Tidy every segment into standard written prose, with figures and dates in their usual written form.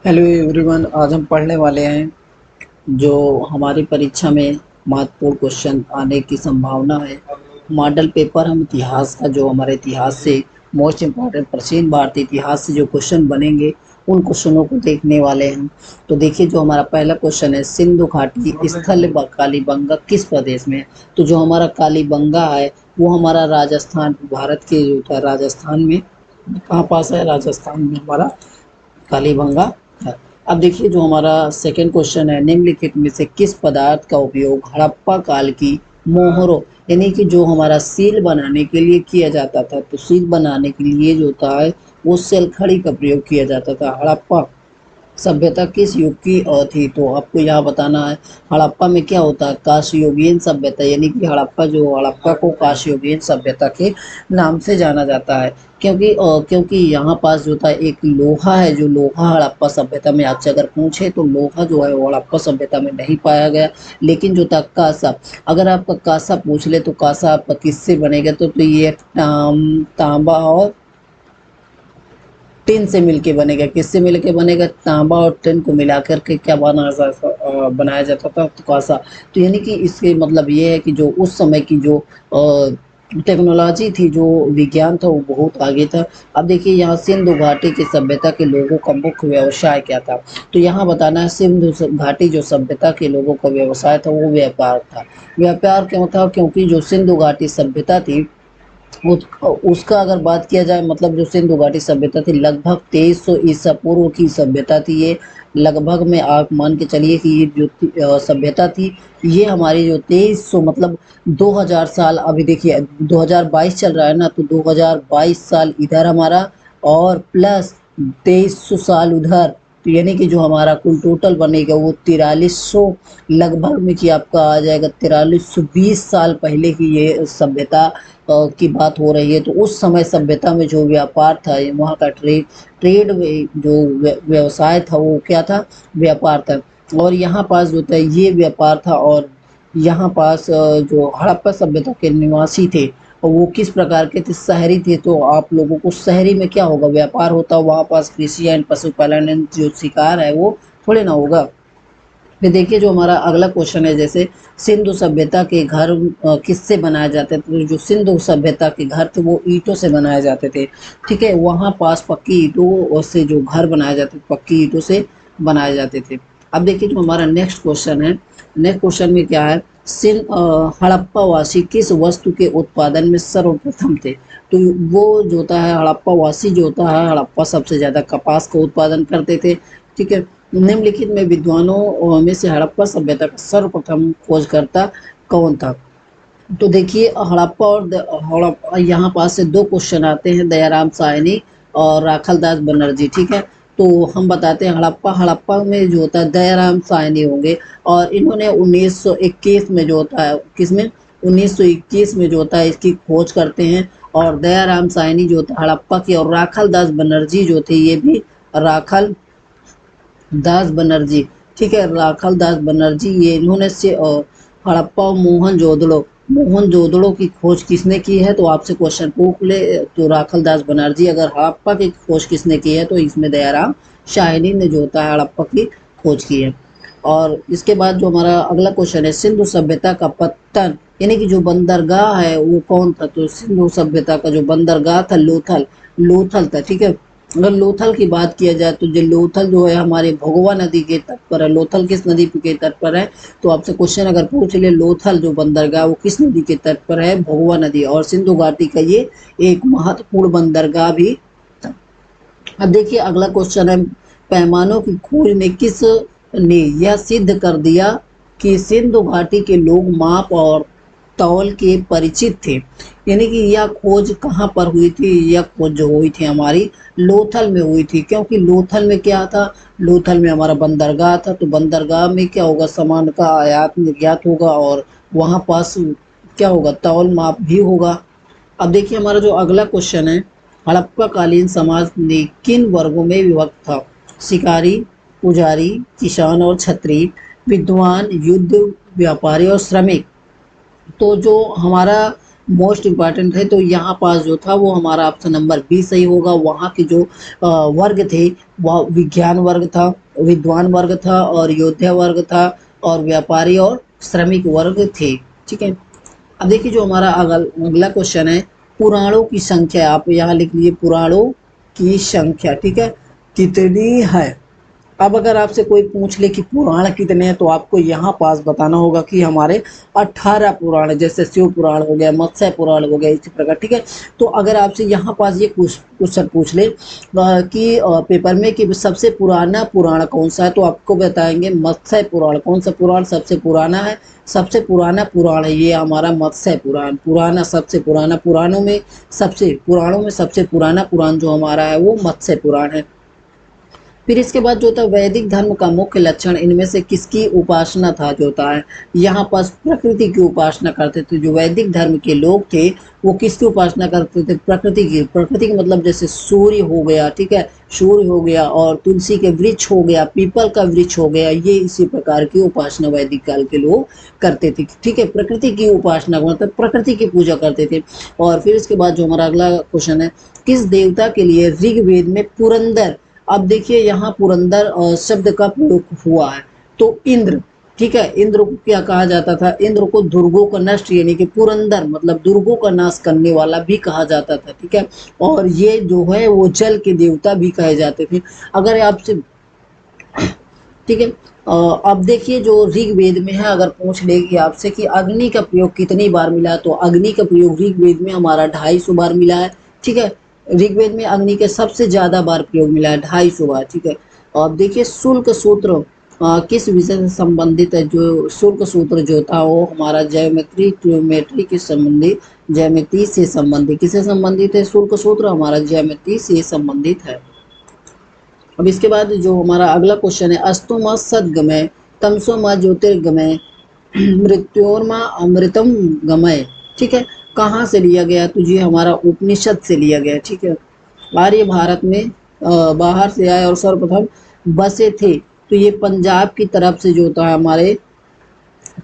Hello everyone, आज हम पढ़ने वाले हैं जो हमारी परीक्षा में महत्वपूर्ण क्वेश्चन आने की संभावना है। मॉडल पेपर हम इतिहास का, जो हमारे इतिहास से मोस्ट इम्पॉर्टेंट प्राचीन भारतीय इतिहास से जो क्वेश्चन बनेंगे उन क्वेश्चनों को देखने वाले हैं। तो देखिए, जो हमारा पहला क्वेश्चन है, सिंधु घाटी स्थल कालीबंगा किस प्रदेश में है। तो जो हमारा कालीबंगा है वो हमारा राजस्थान, भारत के जो था राजस्थान में, कहाँ पास है, राजस्थान में हमारा कालीबंगा है। अब देखिए, जो हमारा सेकंड क्वेश्चन है, निम्नलिखित में से किस पदार्थ का उपयोग हड़प्पा काल की मोहरों, यानी कि जो हमारा सील बनाने के लिए किया जाता था। तो सील बनाने के लिए जो होता है वो सेलखड़ी का प्रयोग किया जाता था। हड़प्पा सभ्यता किस युग की थी। तो आपको यहाँ बताना है हड़प्पा में क्या होता है, कांस्ययुगीन सभ्यता, यानी कि हड़प्पा को कांस्ययुगीन सभ्यता के नाम से जाना जाता है। क्योंकि यहाँ पास जो था एक लोहा है, जो लोहा हड़प्पा सभ्यता में आपसे अगर पूछे तो लोहा जो है वो हड़प्पा सभ्यता में नहीं पाया गया। लेकिन जो था कांसा, अगर आपका कांसा पूछ ले तो कांसा आपका किससे बनेगा, तो ये तांबा और टिन से मिलके बनेगा। किससे मिलके बनेगा, तांबा और टिन को मिला करके क्या बनाया जाता था, तो कांसा। तो यानी कि इसके मतलब ये है कि जो उस समय की जो टेक्नोलॉजी थी, जो विज्ञान था, वो बहुत आगे था। अब देखिए, यहाँ सिंधु घाटी की सभ्यता के लोगों का मुख्य व्यवसाय क्या था। तो यहाँ बताना है, सिंधु घाटी जो सभ्यता के लोगों का व्यवसाय था वो व्यापार था। व्यापार क्यों था, क्योंकि जो सिंधु घाटी सभ्यता थी उसका अगर बात किया जाए, मतलब जो सिंधु घाटी सभ्यता थी लगभग 2300 ईसा पूर्व की सभ्यता थी ये। लगभग में आप मान के चलिए कि ये जो सभ्यता थी, ये हमारी जो 2300 मतलब 2000 साल, अभी देखिए 2022 चल रहा है ना, तो 2022 साल इधर हमारा और प्लस 2300 साल उधर। तो यानी कि जो हमारा कुल टोटल बनेगा वो 4300 लगभग में, कि आपका आ जाएगा 4320 साल पहले की ये सभ्यता की बात हो रही है। तो उस समय सभ्यता में जो व्यापार था, वहाँ का ट्रेड जो व्यवसाय था वो क्या था, व्यापार था। और यहाँ पास जो था ये व्यापार था। और यहाँ पास जो हड़प्पा सभ्यता के निवासी थे और वो किस प्रकार के थे, शहरी थे। तो आप लोगों को शहरी में क्या होगा, व्यापार होता, वहाँ पास कृषि एंड पशुपालन एंड जो शिकार है वो थोड़े ना होगा। फिर देखिए, जो हमारा अगला क्वेश्चन है, जैसे सिंधु सभ्यता के घर किससे बनाए जाते थे। तो जो सिंधु सभ्यता के घर थे वो ईंटों से बनाए जाते थे। ठीक है, वहाँ पास पक्की ईंटों से जो घर बनाए जाते थे, पक्की ईंटों से बनाए जाते थे। अब देखिए, जो हमारा नेक्स्ट क्वेश्चन है, नेक्स्ट क्वेश्चन में क्या है, हड़प्पा वासी किस वस्तु के उत्पादन में सर्वप्रथम थे। तो वो जो होता है हड़प्पा वासी, जो होता है हड़प्पा, सबसे ज्यादा कपास का उत्पादन करते थे। ठीक है, निम्नलिखित में विद्वानों में से हड़प्पा सभ्यता का सर्वप्रथम खोजकर्ता कौन था। तो देखिए, हड़प्पा और हड़प्पा, यहाँ पास से दो क्वेश्चन आते हैं, दयाराम साहनी और राखलदास बनर्जी। ठीक है, तो हम बताते हैं हड़प्पा, हड़प्पा में जो होता है दयाराम साहनी होंगे। और इन्होंने 1921 में जो होता है, किसमें, 1921 में जो होता है इसकी खोज करते हैं। और दयाराम साहनी जो होता है हड़प्पा की, और राखलदास बनर्जी जो थे ये भी, राखल दास बनर्जी। ठीक है, राखल दास बनर्जी, ये इन्होंने से हड़प्पा और मोहनजोदड़ो की खोज किसने की है। तो आपसे क्वेश्चन पूछ ले तो राखल दास बनर्जी। अगर हड़प्पा की खोज किसने की है तो इसमें दयाराम शाहिनी ने जो होता है हड़प्पा की खोज की है। और इसके बाद जो हमारा अगला क्वेश्चन है, सिंधु सभ्यता का पतन, यानी कि जो बंदरगाह है वो कौन था। तो सिंधु सभ्यता का जो बंदरगाह था लोथल, लोथल था। ठीक है, अगर लोथल की बात किया जाए तो जो लोथल जो है हमारे भगवा नदी के तट पर है। लोथल किस नदी के तट पर है, तो आपसे क्वेश्चन अगर पूछ ले, लोथल जो बंदरगाह वो किस नदी के तट पर है, भगवा नदी। और सिंधु घाटी का ये एक महत्वपूर्ण बंदरगाह भी था। अब देखिए, अगला क्वेश्चन है, पैमानों की खोज में किस ने यह सिद्ध कर दिया कि सिंधु घाटी के लोग माप और तौल के परिचित थे। यानी कि यह खोज कहाँ पर हुई थी, यह खोज जो हुई थी हमारी लोथल में हुई थी। क्योंकि लोथल में क्या था, लोथल में हमारा बंदरगाह था। तो बंदरगाह में क्या होगा, सामान का आयात निर्यात होगा और वहाँ पास क्या होगा, तौल माप भी होगा। अब देखिए, हमारा जो अगला क्वेश्चन है, हड़प्पा कालीन समाज ने किन वर्गों में विभक्त था। शिकारी, पुजारी, किसान और छत्री, विद्वान, युद्ध, व्यापारी और श्रमिक। तो जो हमारा मोस्ट इम्पॉर्टेंट है। तो यहाँ पास जो था वो हमारा ऑप्शन नंबर बी सही होगा। वहाँ के जो वर्ग थे वह विज्ञान वर्ग था, विद्वान वर्ग था और योद्धा वर्ग था और व्यापारी और श्रमिक वर्ग थे। ठीक है। अब देखिए जो हमारा अगला क्वेश्चन है, पुराणों की संख्या, आप यहाँ लिख लीजिए पुराणों की संख्या, ठीक है, कितनी है। अब अगर आपसे कोई पूछ ले कि पुराण कितने हैं तो आपको यहाँ पास बताना होगा कि हमारे 18 पुराण है, जैसे शिव पुराण हो गया, मत्स्य पुराण हो गया, इसी प्रकार। ठीक है। तो अगर आपसे यहाँ पास ये क्वेश्चन पूछ ले कि पेपर में कि सबसे पुराना पुराण कौन सा है, तो आपको बताएंगे मत्स्य पुराण। कौन सा पुराण सबसे पुराना है? सबसे पुराना पुराण है ये हमारा मत्स्य पुराण। पुराना, सबसे पुराना पुराणों में सबसे पुराना पुराण जो हमारा है वो मत्स्य पुराण है। फिर इसके बाद जो होता है वैदिक धर्म का मुख्य लक्षण इनमें से किसकी उपासना था, जो होता है यहाँ पास प्रकृति की उपासना करते थे। जो वैदिक धर्म के लोग थे वो किसकी उपासना करते थे? प्रकृति की। प्रकृति का मतलब जैसे सूर्य हो गया, ठीक है, सूर्य हो गया और तुलसी के वृक्ष हो गया, पीपल का वृक्ष हो गया, ये इसी प्रकार की उपासना वैदिक काल के लोग करते थे। ठीक है, प्रकृति की उपासना मतलब प्रकृति की पूजा करते थे। और फिर इसके बाद जो हमारा अगला क्वेश्चन है, किस देवता के लिए ऋग्वेद में पुरंदर, अब देखिए यहाँ पुरंदर शब्द का प्रयोग हुआ है, तो इंद्र, ठीक है, इंद्र को क्या कहा जाता था? इंद्र को दुर्गों का नष्ट, यानी कि पुरंदर मतलब दुर्गों का नाश करने वाला भी कहा जाता था। ठीक है। और ये जो है वो जल के देवता भी कहे जाते थे। अगर आपसे, ठीक है, अब देखिए जो ऋग्वेद में है, अगर पूछ लेगी आपसे कि अग्नि का प्रयोग कितनी बार मिला, तो अग्नि का प्रयोग ऋग्वेद में हमारा 250 बार मिला है। ठीक है, ऋग्वेद में अग्नि के सबसे ज्यादा बार प्रयोग मिला है, 250 बार। ठीक है। अब देखिए शुल्क सूत्र किस विषय से संबंधित है? जो शुल्क सूत्र जो था वो हमारा ज्योमेट्री, ट्रिग्नोमेट्री के संबंधित, ज्यामिति से संबंधित, किससे संबंधित है? शुल्क सूत्र हमारा ज्यामिति से संबंधित है। अब इसके बाद जो हमारा अगला क्वेश्चन है, अस्तु मा सद्गमय तमसो मा ज्योतिर्गमय मृत्योर्मा अमृतम गमय। ठीक है, कहाँ से लिया गया? तो ये हमारा उपनिषद से लिया गया। ठीक है, आर्य भारत में बाहर से आए और सर्वप्रथम बसे थे, तो ये पंजाब की तरफ से जो होता है हमारे,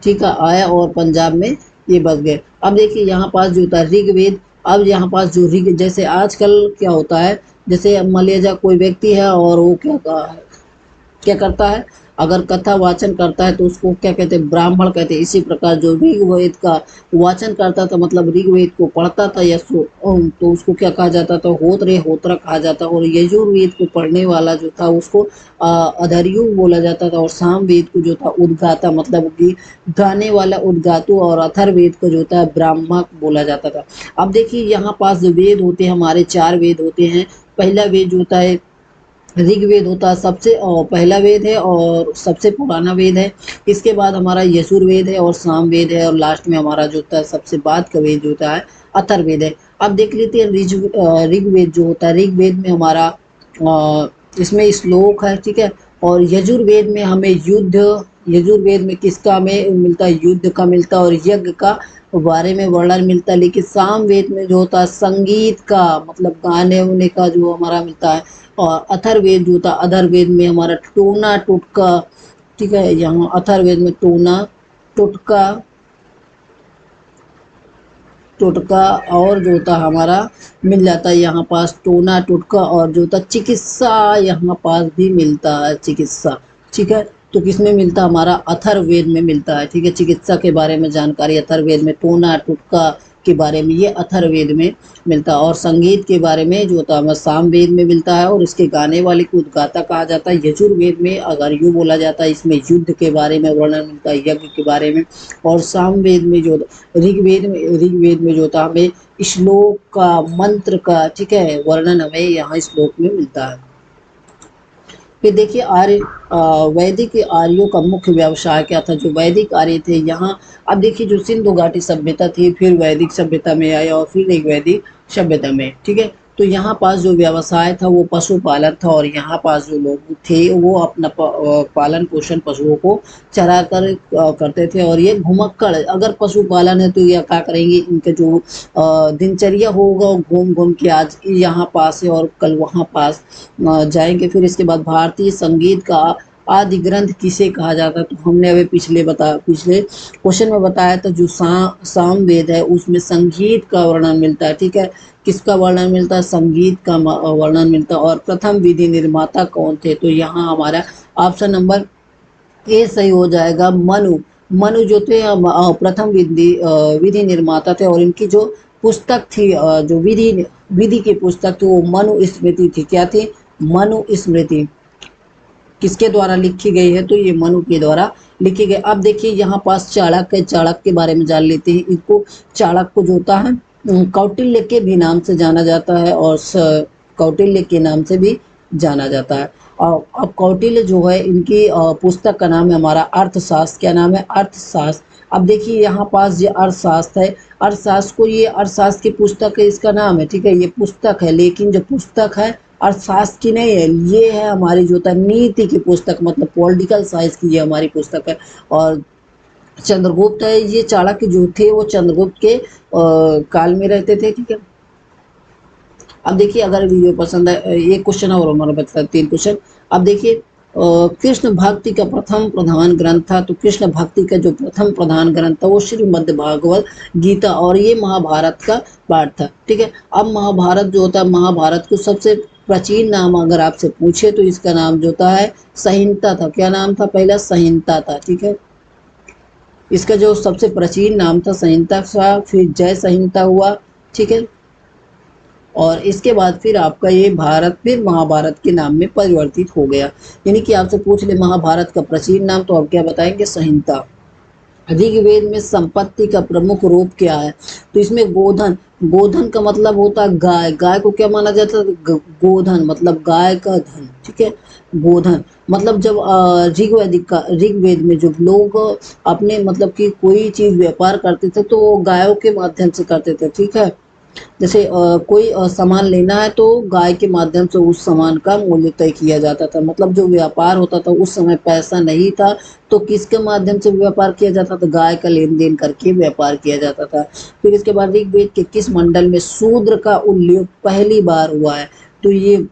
ठीक है, आया और पंजाब में ये बस गए। अब देखिए यहाँ पास जो होता है ऋग्वेद, अब यहाँ पास जो ऋग, जैसे आजकल क्या होता है, जैसे मान लीजिए कोई व्यक्ति है और वो क्या करता है, अगर कथा वाचन करता है तो उसको क्या कहते हैं? ब्राह्मण कहते हैं। इसी प्रकार जो ऋग्वेद का वाचन करता था, मतलब ऋग्वेद को पढ़ता था या तो उसको क्या कहा जाता था? होत्र, होत्रा कहा जाता। और यजुर्वेद को पढ़ने वाला जो था उसको अधर्यु बोला जाता था। और सामवेद को जो था उद्गाता, मतलब कि गाने वाला उद्गातु। और अथर्ववेद को जो था ब्राह्मक बोला जाता था। अब देखिए यहाँ पास जो वेद होते हैं हमारे 4 वेद होते हैं। पहला वेद जो होता है ऋग्वेद होता है, सबसे पहला वेद है और सबसे पुराना वेद है। इसके बाद हमारा यजुर्वेद है और सामवेद है और लास्ट में हमारा जो होता है सबसे बाद का वेद जो होता है अथर्ववेद है। अब देख लेते हैं ऋग्वेद जो होता है, ऋग्वेद में हमारा इसमें श्लोक है, ठीक है। और यजुर्वेद में हमें युद्ध, यजुर्वेद में किसका हमें मिलता है? युद्ध का मिलता है और यज्ञ का बारे में वर्णन मिलता है। लेकिन सामवेद में जो होता है संगीत का, मतलब गाने उने का जो हमारा मिलता है। और अथर्ववेद जो होता है, अथर्ववेद में हमारा टोना टुटका, ठीक है, यहाँ अथर्ववेद में टोना टुटका, टोटका और जो होता हमारा मिल जाता है यहाँ पास टोना टोटका। और जो होता चिकित्सा यहाँ पास भी मिलता है, चिकित्सा, ठीक है। तो किसमें मिलता है? हमारा अथर्ववेद में मिलता है, ठीक है। चिकित्सा के बारे में जानकारी अथर्ववेद में, टोना टुटका के बारे में ये अथर्ववेद में मिलता है। और संगीत के बारे में जो होता है सामवेद में मिलता है और इसके गाने वाले को उद्गाता कहा जाता है। यजुर्वेद में अगर यूँ बोला जाता है इसमें युद्ध के बारे में वर्णन मिलता है, यज्ञ के बारे में। और सामवेद में जो ऋग्वेद में जो होता है हमें श्लोक का, मंत्र का, ठीक है, वर्णन हमें यहाँ श्लोक में मिलता है। फिर देखिए वैदिक आर्यों का मुख्य व्यवसाय क्या था? जो वैदिक आर्य थे यहाँ, अब देखिए जो सिंधु घाटी सभ्यता थी फिर वैदिक सभ्यता में आया और फिर एक वैदिक सभ्यता में, ठीक है। तो यहाँ पास जो व्यवसाय था वो पशुपालन था। और यहाँ पास जो लोग थे वो अपना पालन पोषण पशुओं को चरा कर करते थे। और ये घुमक्कड़, अगर पशुपालन है तो ये क्या करेंगे, इनके जो दिनचर्या होगा घूम घूम के आज यहाँ पास है और कल वहाँ पास जाएंगे। फिर इसके बाद भारतीय संगीत का आदि ग्रंथ किसे कहा जाता है? तो हमने अभी पिछले क्वेश्चन में बताया था, जो सामवेद है उसमें संगीत का वर्णन मिलता है, ठीक है। किसका वर्णन मिलता है? संगीत का वर्णन मिलता है। और प्रथम विधि निर्माता कौन थे? तो यहाँ हमारा ऑप्शन नंबर ए सही हो जाएगा, मनु। मनु जो थे प्रथम विधि निर्माता थे, और इनकी जो पुस्तक थी, जो विधि विधि की पुस्तक थी, वो मनु स्मृति थी। क्या थी? मनु स्मृति। किसके द्वारा लिखी गई है? तो ये मनु के द्वारा लिखी गई। अब देखिए यहाँ पास चाणक्य, चाणक्य के बारे में जान लेते हैं। इनको चाणक्य को जो होता है कौटिल्य के भी नाम से जाना जाता है, और कौटिल्य के नाम से भी जाना जाता है। और अब कौटिल्य जो है, इनकी पुस्तक का नाम है हमारा अर्थशास्त्र। क्या नाम है? अर्थशास्त्र। अब देखिए यहाँ पास ये अर्थशास्त्र है, अर्थशास्त्र को, ये अर्थशास्त्र की पुस्तक है, इसका नाम है, ठीक है, ये पुस्तक है। लेकिन जो पुस्तक है अर्थशास्त्र की नहीं है, ये है हमारी जो होता है नीति की पुस्तक, मतलब पॉलिटिकल साइंस की ये हमारी पुस्तक है। और चंद्रगुप्त है, ये चाणक्य जो थे वो चंद्रगुप्त के काल में रहते थे, ठीक है। अब देखिए, अगर वीडियो पसंद है, एक क्वेश्चन और हमारा बचता है, 3 क्वेश्चन। अब देखिए, कृष्ण भक्ति का प्रथम प्रधान ग्रंथ था, तो कृष्ण भक्ति का जो प्रथम प्रधान ग्रंथ था वो श्रीमद् भागवत गीता, और ये महाभारत का पार्ट था, ठीक है। अब महाभारत जो होता है, महाभारत को सबसे प्राचीन नाम अगर आपसे पूछे तो इसका नाम जो होता है संहिता था। क्या नाम था? पहला संहिता था, ठीक है। इसका जो सबसे प्राचीन नाम था संहिता था, फिर जय संहिता हुआ, ठीक है। और इसके बाद फिर आपका ये भारत फिर महाभारत के नाम में परिवर्तित हो गया। यानी कि आपसे पूछ ले महाभारत का प्राचीन नाम, तो आप क्या बताएंगे? संहिता। ऋग्वेद में संपत्ति का प्रमुख रूप क्या है? तो इसमें गोधन, गोधन का मतलब होता है गाय। गाय को क्या माना जाता है? गोधन मतलब गाय का धन, ठीक है। गोधन मतलब जब ऋग्वेद में जब लोग अपने मतलब कि कोई चीज व्यापार करते थे तो वो गायों के माध्यम से करते थे, ठीक है। जैसे कोई सामान लेना है तो गाय के माध्यम से उस सामान का मूल्य तय किया जाता था। मतलब जो व्यापार होता था उस समय पैसा नहीं था, तो किसके माध्यम से व्यापार किया जाता था? गाय का लेन देन करके व्यापार किया जाता था। फिर इसके बाद ऋग्वेद के किस मंडल में शूद्र का उल्लेख पहली बार हुआ है? तो ये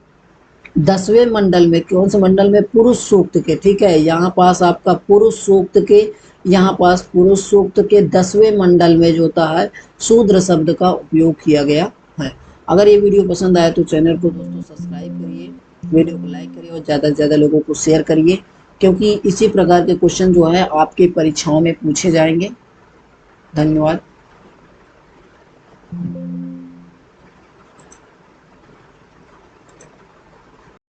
10वें मंडल में। कौन से मंडल में? पुरुष सूक्त के, ठीक है। यहाँ पास आपका पुरुष सूक्त के, यहाँ पास पुरुष सूक्त के 10वें मंडल में जो होता है शूद्र शब्द का उपयोग किया गया है। अगर ये वीडियो पसंद आए तो चैनल को दोस्तों सब्सक्राइब करिए, वीडियो को लाइक करिए और ज़्यादा से ज़्यादा लोगों को शेयर करिए, क्योंकि इसी प्रकार के क्वेश्चन जो है आपके परीक्षाओं में पूछे जाएंगे। धन्यवाद।